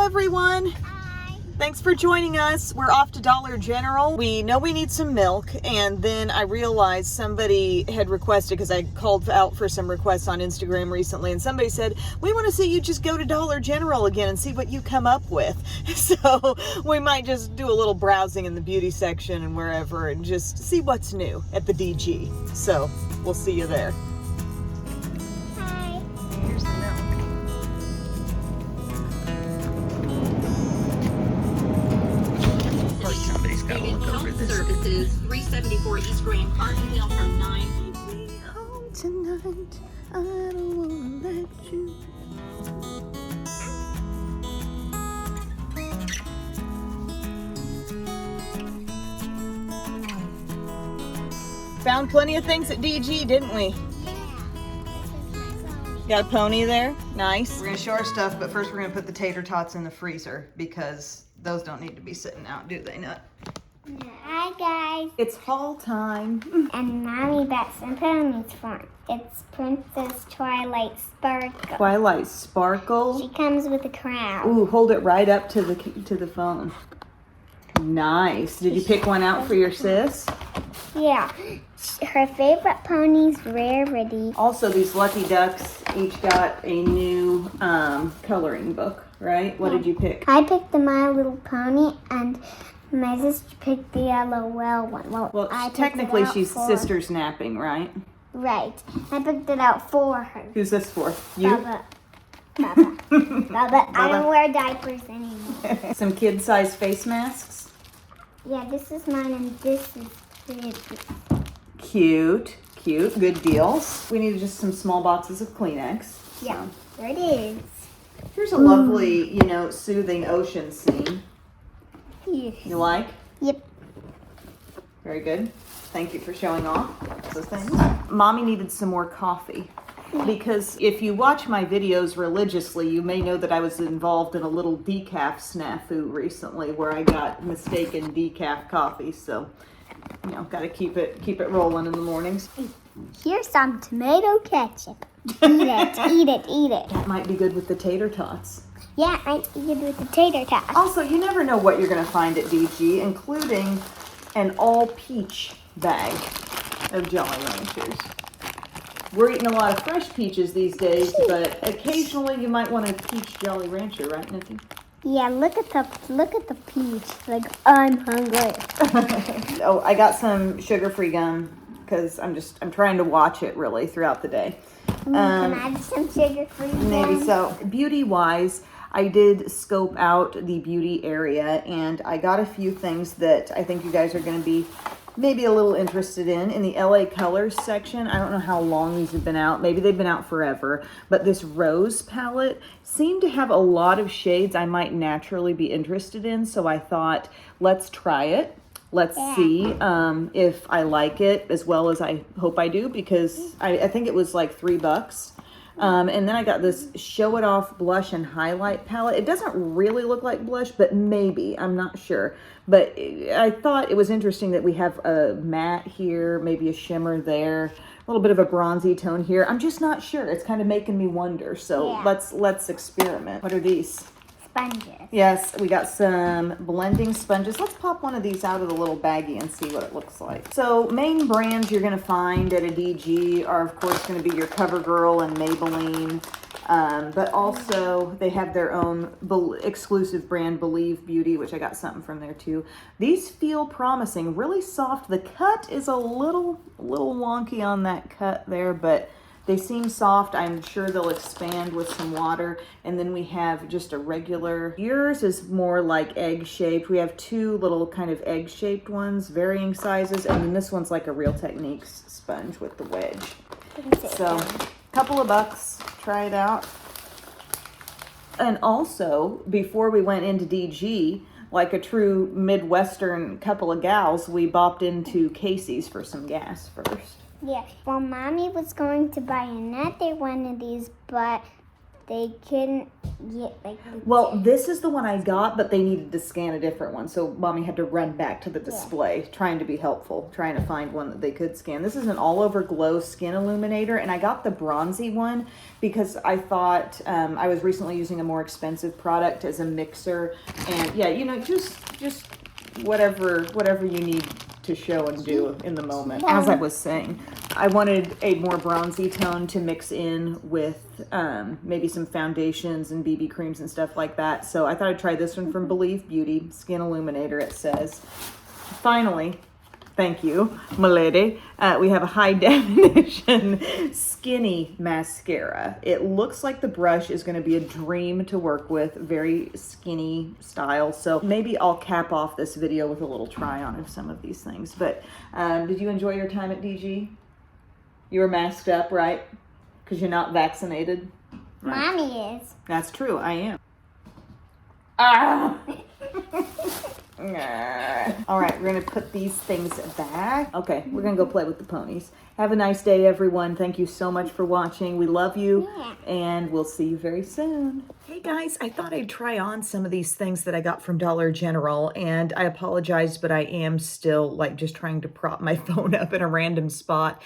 everyone. Hi. Thanks for joining us. We're off to Dollar General. We know we need some milk, and then I realized somebody had requested, because I called out for some requests on Instagram recently, and somebody said, we want to see you just go to Dollar General again and see what you come up with. So we might just do a little browsing in the beauty section and wherever and just see what's new at the DG. So we'll see you there. Hi. Here's the milk. Somebody's got to look over this. Services, 374 East Grand Carbondale from 9. Take me home tonight. I don't wanna let you. Found plenty of things at DG, didn't we? Yeah. This is my phone. Got a pony there. Nice. We're gonna show our stuff, but first we're gonna put the tater tots in the freezer because those don't need to be sitting out, do they not? Hi guys. It's haul time. And Mommy bought some ponies for him. It's Princess Twilight Sparkle. Twilight Sparkle. She comes with a crown. Ooh, hold it right up to the phone. Nice. Did you pick one out for your sis? Yeah. Her favorite pony's Rarity. Also, these Lucky Ducks each got a new coloring book, right? What did you pick? I picked the My Little Pony and my sister picked the LOL one. Well, I picked technically it out she's for- sister's napping, right? Right. I picked it out for her. Who's this for? You? Bubba. Bubba. I don't wear diapers anymore. Some kid-sized face masks. Yeah, this is mine and this is his. Cute, cute, good deals. We need just some small boxes of Kleenex. Yeah, there it is. Here's a lovely, soothing ocean scene. Yes. You like? Yep. Very good. Thank you for showing off those things. Mommy needed some more coffee. Because if you watch my videos religiously, you may know that I was involved in a little decaf snafu recently where I got mistaken decaf coffee. So, got to keep it rolling in the mornings. Here's some tomato ketchup. Eat it, eat it, eat it. That might be good with the tater tots. Yeah, I eat it with the tater tots. Also, you never know what you're going to find at DG, including an all peach bag of Jolly Ranchers. We're eating a lot of fresh peaches these days, but occasionally you might want a peach Jolly Rancher, right, Nikki? Yeah, look at the peach. Like, I'm hungry. Oh, I got some sugar-free gum because I'm trying to watch it really throughout the day. Can I have some sugar-free Maybe gum? so. Beauty-wise, I did scope out the beauty area, and I got a few things that I think you guys are going to be maybe a little interested in the LA Colors section. I don't know how long these have been out. Maybe they've been out forever. But this Rose palette seemed to have a lot of shades I might naturally be interested in. So I thought, let's try it. Let's see if I like it as well as I hope I do, because I think it was like $3. And then I got this Show It Off blush and highlight palette. It doesn't really look like blush, but maybe. I'm not sure. But I thought it was interesting that we have a matte here, maybe a shimmer there, a little bit of a bronzy tone here. I'm just not sure. It's kind of making me wonder. So let's experiment. What are these? Sponges. Yes, we got some blending sponges. Let's pop one of these out of the little baggie and see what it looks like. So main brands you're going to find at a DG are, of course, going to be your CoverGirl and Maybelline. But also they have their own exclusive brand, Believe Beauty, which I got something from there too. These feel promising, really soft. The cut is a little wonky on that cut there, but they seem soft. I'm sure they'll expand with some water. And then we have just a regular. Yours is more like egg-shaped. We have two little kind of egg-shaped ones, varying sizes. And then this one's like a Real Techniques sponge with the wedge. So, a couple of bucks. Try it out. And also, before we went into DG, like a true Midwestern couple of gals, we bopped into Casey's for some gas first. Yeah, well, Mommy was going to buy another one of these, but they couldn't get like the Well, this is the one I got, but they needed to scan a different one. So Mommy had to run back to the display, trying to be helpful, trying to find one that they could scan. This is an all-over glow skin illuminator, and I got the bronzy one because I thought I was recently using a more expensive product as a mixer. And yeah, you know, just whatever you need to show and do in the moment. As I was saying, I wanted a more bronzy tone to mix in with maybe some foundations and BB creams and stuff like that. So I thought I'd try this one from Believe Beauty, Skin Illuminator, it says. Finally, thank you, my lady. We have a high definition skinny mascara. It looks like the brush is going to be a dream to work with, very skinny style. So maybe I'll cap off this video with a little try on of some of these things. But did you enjoy your time at DG? You were masked up, right? Because you're not vaccinated. Right. Mommy is. That's true, I am. Ah! All right, we're gonna put these things back. Okay, we're gonna go play with the ponies. Have a nice day, everyone. Thank you so much for watching. We love you, and we'll see you very soon. Hey guys, I thought I'd try on some of these things that I got from Dollar General, and I apologize, but I am still like just trying to prop my phone up in a random spot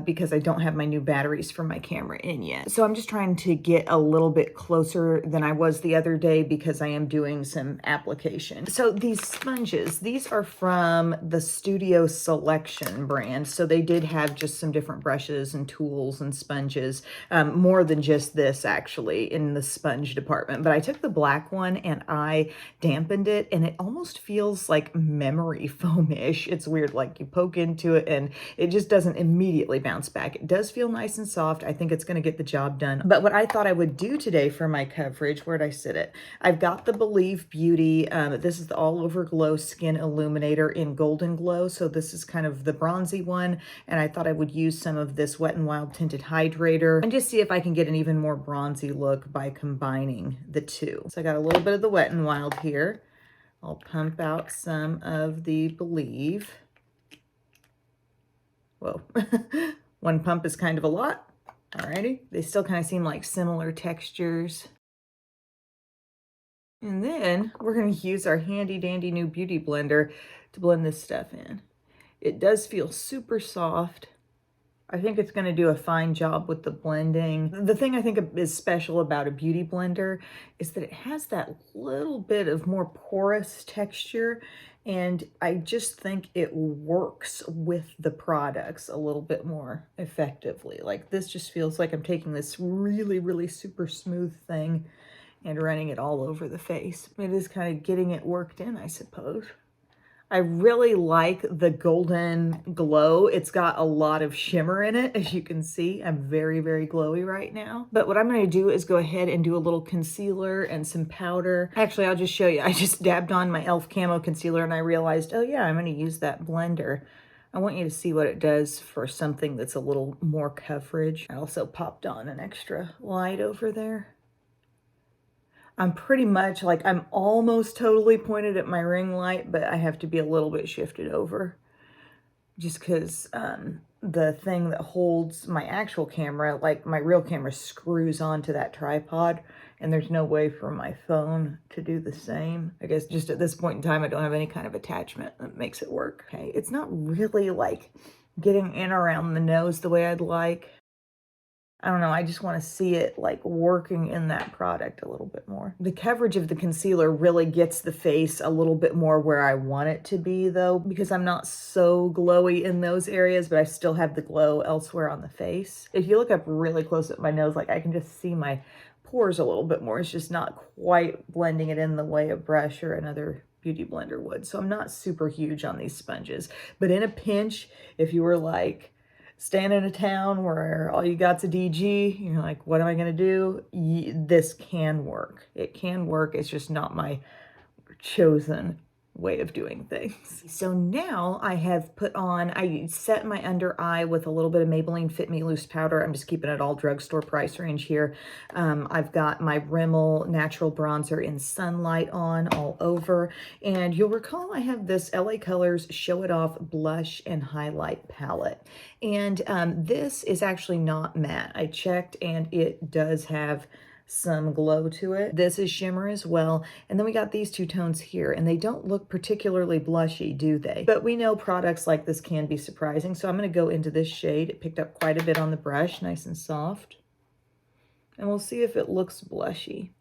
because I don't have my new batteries for my camera in yet. So I'm just trying to get a little bit closer than I was the other day because I am doing some application. So these sponges, these are from the Studio Selection brand. So they did have just some different brushes and tools and sponges, more than just this actually in the sponge department. But I took the black one and I dampened it, and it almost feels like memory foam-ish. It's weird, like you poke into it and it just doesn't immediately bounce back. It does feel nice and soft. I think it's going to get the job done. But what I thought I would do today for my coverage, where'd I sit it? I've got the Believe Beauty. This is the All Over Glow Skin Illuminator in Golden Glow. So this is kind of the bronzy one. And I thought I would use some of this Wet n Wild Tinted Hydrator and just see if I can get an even more bronzy look by combining the two. So I got a little bit of the Wet n Wild here. I'll pump out some of the Believe. Whoa. One pump is kind of a lot. Alrighty. They still kind of seem like similar textures. And then we're going to use our handy dandy new beauty blender to blend this stuff in. It does feel super soft. I think it's going to do a fine job with the blending. The thing I think is special about a beauty blender is that it has that little bit of more porous texture, and I just think it works with the products a little bit more effectively. Like this just feels like I'm taking this really, really super smooth thing and running it all over the face. It is kind of getting it worked in, I suppose. I really like the Golden Glow. It's got a lot of shimmer in it, as you can see. I'm very, very glowy right now. But what I'm going to do is go ahead and do a little concealer and some powder. Actually, I'll just show you. I just dabbed on my e.l.f. Camo Concealer and I realized, oh yeah, I'm going to use that blender. I want you to see what it does for something that's a little more coverage. I also popped on an extra light over there. I'm pretty much like, I'm almost totally pointed at my ring light, but I have to be a little bit shifted over just because the thing that holds my actual camera, like my real camera, screws onto that tripod, and there's no way for my phone to do the same. I guess just at this point in time, I don't have any kind of attachment that makes it work. Okay, it's not really like getting in around the nose the way I'd like. I don't know, I just want to see it like working in that product a little bit more. The coverage of the concealer really gets the face a little bit more where I want it to be though, because I'm not so glowy in those areas, but I still have the glow elsewhere on the face. If you look up really close at my nose, like I can just see my pores a little bit more. It's just not quite blending it in the way a brush or another beauty blender would. So I'm not super huge on these sponges, but in a pinch, if you were like, staying in a town where all you got's a DG, you're like, what am I going to do? This can work. It can work. It's just not my chosen way of doing things. So now I have put on, I set my under eye with a little bit of Maybelline Fit Me Loose powder. I'm just keeping it all drugstore price range here. I've got my Rimmel Natural Bronzer in Sunlight on all over. And you'll recall I have this LA Colors Show It Off Blush and Highlight Palette. And this is actually not matte. I checked and it does have some glow to it. This is shimmer as well. And then we got these two tones here, and they don't look particularly blushy, do they? But we know products like this can be surprising. So I'm going to go into this shade. It picked up quite a bit on the brush, nice and soft. And we'll see if it looks blushy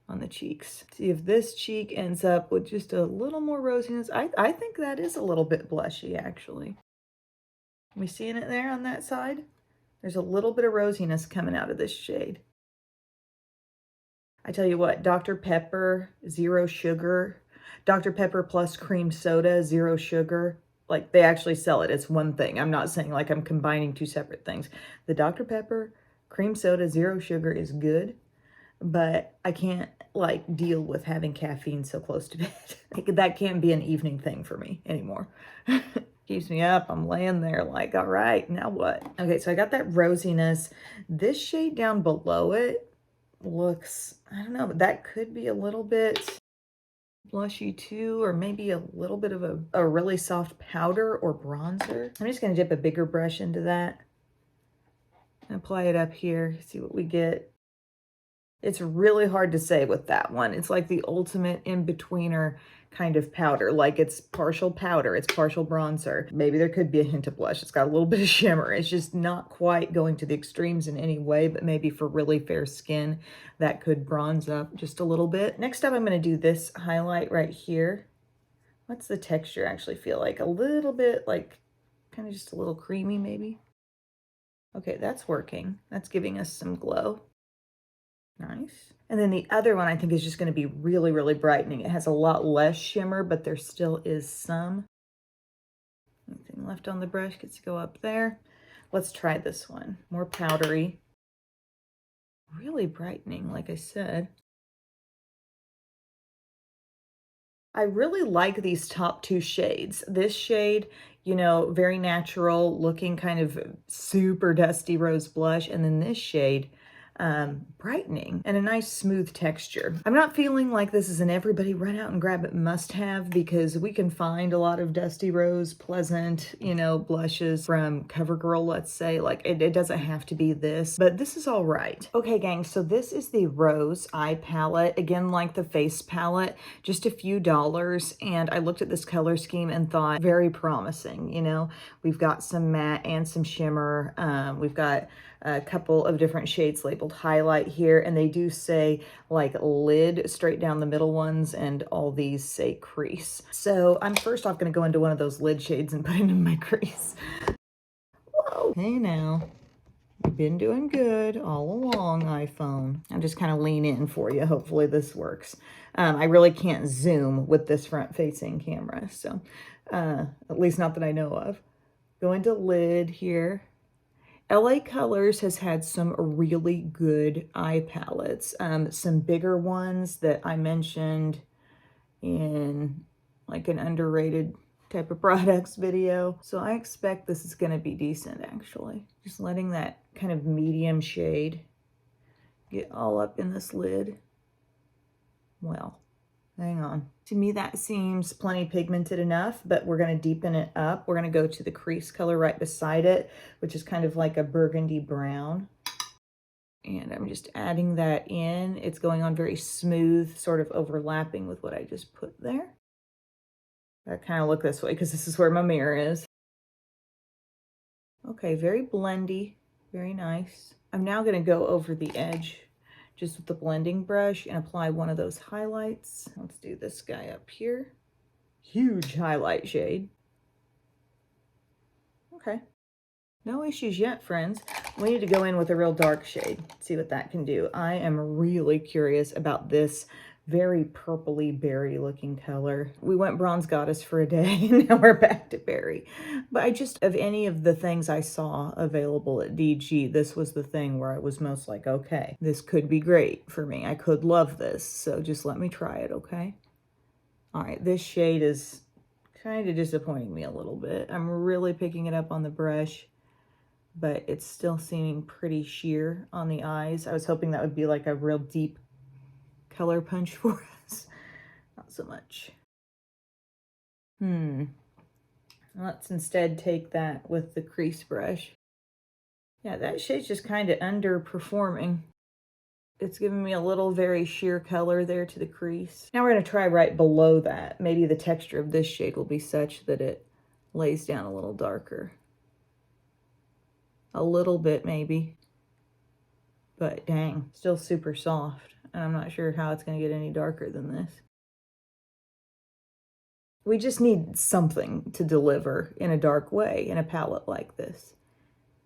on the cheeks. See if this cheek ends up with just a little more rosiness. I think that is a little bit blushy, actually. We seeing it there on that side? There's a little bit of rosiness coming out of this shade. I tell you what, Dr. Pepper, 0 sugar, Dr. Pepper plus cream soda, 0 sugar. Like, they actually sell it. It's one thing. I'm not saying like I'm combining two separate things. The Dr. Pepper cream soda, 0 sugar is good, but I can't like deal with having caffeine so close to bed. That can't be an evening thing for me anymore. Keeps me up. I'm laying there like, all right, now what? Okay, so I got that rosiness. This shade down below it looks, I don't know, but that could be a little bit blushy too, or maybe a little bit of a really soft powder or bronzer. I'm just gonna dip a bigger brush into that and apply it up here, see what we get. It's really hard to say with that one. It's like the ultimate in-betweener kind of powder. Like, it's partial powder, it's partial bronzer. Maybe there could be a hint of blush. It's got a little bit of shimmer. It's just not quite going to the extremes in any way, but maybe for really fair skin, that could bronze up just a little bit. Next up, I'm gonna do this highlight right here. What's the texture actually feel like? A little bit like, kind of just a little creamy maybe. Okay, that's working. That's giving us some glow. Nice. And then the other one I think is just going to be really, really brightening. It has a lot less shimmer, but there still is some. Anything left on the brush gets to go up there. Let's try this one. More powdery. Really brightening, like I said. I really like these top two shades. This shade, you know, very natural looking, kind of super dusty rose blush. And then this shade, brightening and a nice smooth texture. I'm not feeling like this is an everybody run out and grab it must have, because we can find a lot of dusty rose pleasant, you know, blushes from CoverGirl, let's say. Like, it doesn't have to be this, but this is all right. Okay, gang, so this is the Rose Eye Palette. Again, like the face palette, just a few dollars. And I looked at this color scheme and thought, very promising. You know, we've got some matte and some shimmer. We've got a couple of different shades labeled highlight here, and they do say like lid straight down the middle ones, and all these say crease. So I'm first off going to go into one of those lid shades and put it in my crease. Whoa. Hey now, you've been doing good all along, iPhone. I'm just kind of lean in for you. Hopefully this works. I really can't zoom with this front facing camera, so at least not that I know of. Go into lid here. LA Colors has had some really good eye palettes, some bigger ones that I mentioned in like an underrated type of products video. So I expect this is going to be decent, actually. Just letting that kind of medium shade get all up in this lid. Well, hang on. To me, that seems plenty pigmented enough, but we're going to deepen it up. We're going to go to the crease color right beside it, which is kind of like a burgundy brown. And I'm just adding that in. It's going on very smooth, sort of overlapping with what I just put there. I kind of look this way because this is where my mirror is. Okay, very blendy, very nice. I'm now going to go over the edge just with the blending brush and apply one of those highlights. Let's do this guy up here. Huge highlight shade. Okay. No issues yet, friends. We need to go in with a real dark shade, see what that can do. I am really curious about this very purpley berry looking color. We went Bronze Goddess for a day and now we're back to berry. But I just, of any of the things I saw available at DG, this was the thing where I was most like, okay, this could be great for me. I could love this. So just let me try it, okay? All right, this shade is kind of disappointing me a little bit. I'm really picking it up on the brush, but it's still seeming pretty sheer on the eyes. I was hoping that would be like a real deep color punch for us. Not so much. Let's instead take that with the crease brush. Yeah, that shade's just kind of underperforming. It's giving me a little very sheer color there to the crease. Now we're going to try right below that. Maybe the texture of this shade will be such that it lays down a little darker. A little bit maybe. But dang, still super soft. And I'm not sure how it's going to get any darker than this. We just need something to deliver in a dark way in a palette like this.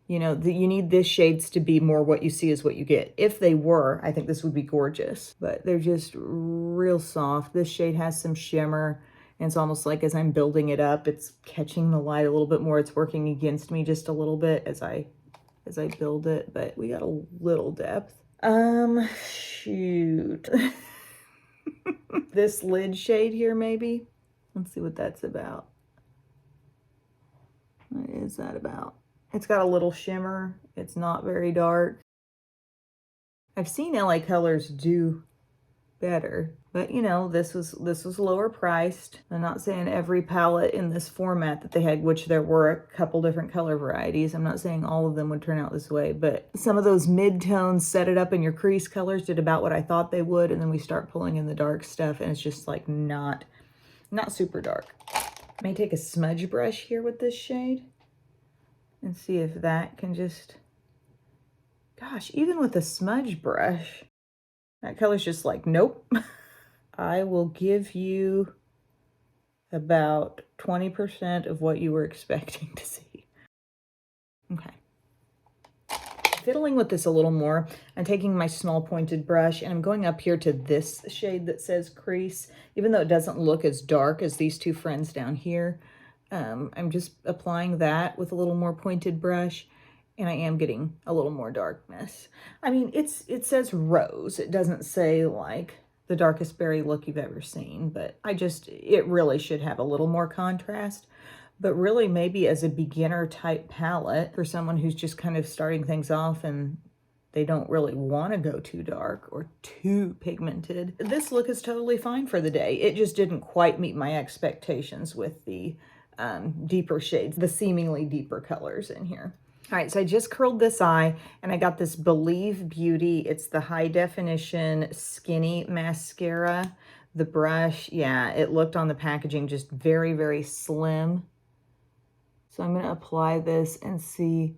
You know, you need this shades to be more what you see is what you get. If they were, I think this would be gorgeous. But they're just real soft. This shade has some shimmer. And it's almost like as I'm building it up, it's catching the light a little bit more. It's working against me just a little bit as I build it. But we got a little depth. Shoot. This lid shade here, maybe. Let's see what that's about. What is that about? It's got a little shimmer. It's not very dark. I've seen LA Colors do better, but you know, this was lower priced. I'm not saying every palette in this format that they had, which there were a couple different color varieties. I'm not saying all of them would turn out this way, but some of those mid-tones set it up in your crease colors did about what I thought they would, and then we start pulling in the dark stuff and it's just like not super dark. I may take a smudge brush here with this shade and see if that can just, gosh, even with a smudge brush, that color's just like, nope. I will give you about 20% of what you were expecting to see. Okay. Fiddling with this a little more, I'm taking my small pointed brush and I'm going up here to this shade that says crease, even though it doesn't look as dark as these two friends down here. I'm just applying that with a little more pointed brush, and I am getting a little more darkness. I mean, it says rose. It doesn't say like the darkest berry look you've ever seen, but it really should have a little more contrast. But really maybe as a beginner type palette for someone who's just kind of starting things off and they don't really want to go too dark or too pigmented, this look is totally fine for the day. It just didn't quite meet my expectations with the deeper shades, the seemingly deeper colors in here. All right, so I just curled this eye and I got this Believe Beauty. It's the high definition skinny mascara. The brush, yeah, it looked on the packaging just very, very slim. So I'm gonna apply this and see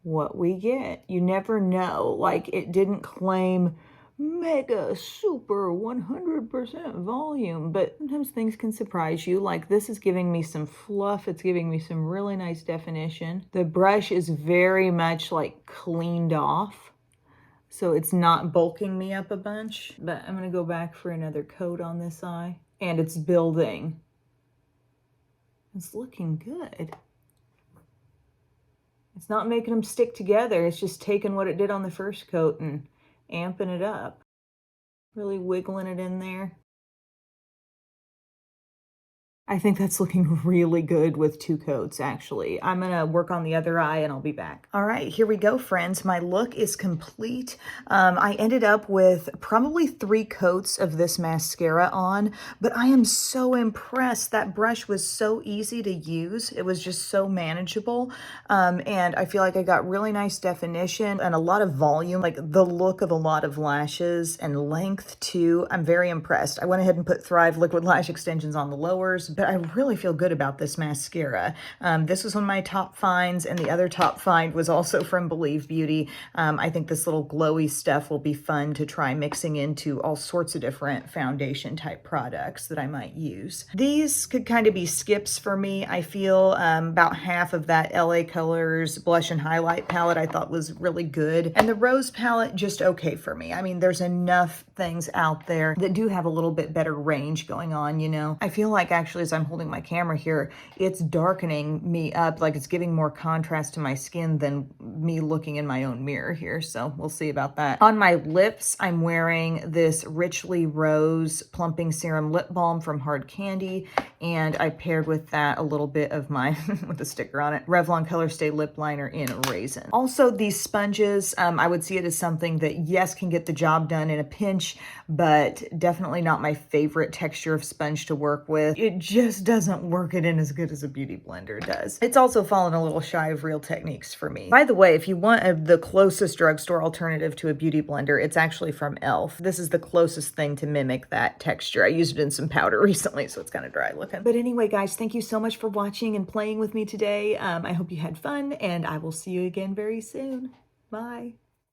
what we get. You never know, like it didn't claim mega super 100% volume, but sometimes things can surprise you. Like this is giving me some fluff. It's giving me some really nice definition. The brush is very much like cleaned off, so it's not bulking me up a bunch. But I'm gonna go back for another coat on this eye, and it's building. It's looking good. It's not making them stick together. It's just taking what it did on the first coat and amping it up, really wiggling it in there. I think that's looking really good with 2 coats, actually. I'm gonna work on the other eye and I'll be back. All right, here we go, friends. My look is complete. I ended up with probably 3 coats of this mascara on, but I am so impressed. That brush was so easy to use. It was just so manageable. And I feel like I got really nice definition and a lot of volume, like the look of a lot of lashes and length too. I'm very impressed. I went ahead and put Thrive Liquid Lash Extensions on the lowers, but I really feel good about this mascara. This was one of my top finds, and the other top find was also from Believe Beauty. I think this little glowy stuff will be fun to try mixing into all sorts of different foundation type products that I might use. These could kind of be skips for me. I feel about half of that LA Colors blush and highlight palette I thought was really good, and the rose palette just okay for me. I mean, there's enough things out there that do have a little bit better range going on, you know. I feel like actually as I'm holding my camera here, it's darkening me up, like it's giving more contrast to my skin than me looking in my own mirror here. So we'll see about that. On my lips, I'm wearing this Richly Rose Plumping Serum Lip Balm from Hard Candy, and I paired with that a little bit of my, with a sticker on it, Revlon Color Stay Lip Liner in Raisin. Also, these sponges, I would see it as something that, yes, can get the job done in a pinch, but definitely not my favorite texture of sponge to work with. It just doesn't work it in as good as a beauty blender does. It's also fallen a little shy of Real Techniques for me. By the way, if you want the closest drugstore alternative to a beauty blender, it's actually from e.l.f. This is the closest thing to mimic that texture. I used it in some powder recently, so it's kind of dry looking. But anyway, guys, thank you so much for watching and playing with me today. I hope you had fun, and I will see you again very soon. Bye.